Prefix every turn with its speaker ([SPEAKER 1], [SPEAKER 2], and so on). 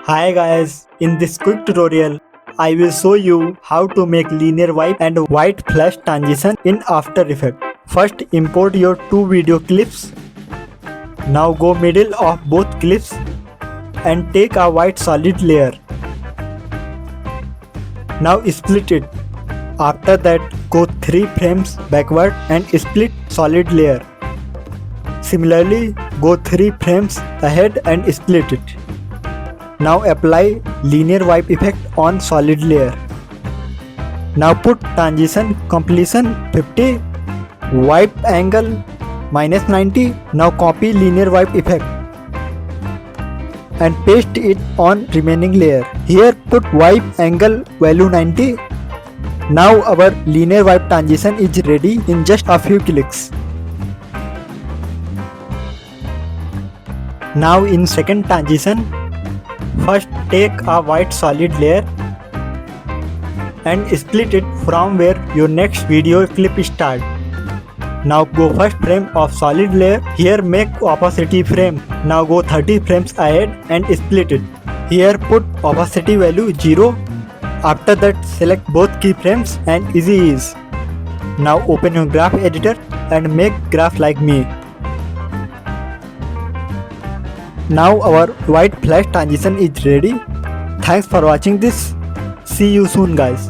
[SPEAKER 1] Hi guys, in this quick tutorial, I will show you how to make linear wipe and white flash transition in After Effects. First import your two video clips. Now go middle of both clips and take a white solid layer. Now split it. After that go 3 frames backward and split solid layer. Similarly go 3 frames ahead and split it. Now apply linear wipe effect on solid layer. Now put transition completion 50, wipe angle -90. Now copy linear wipe effect and paste it on remaining layer. Here put wipe angle value 90. Now our linear wipe transition is ready in just a few clicks. Now in second transition, first take a white solid layer and split it from where your next video clip starts. Now go first frame of solid layer. Here make opacity frame. Now go 30 frames ahead and split it. Here put opacity value 0. After that select both keyframes and easy ease. Now open your graph editor and make graph like me. Now our white flash transition is ready. Thanks for watching this. See you soon guys.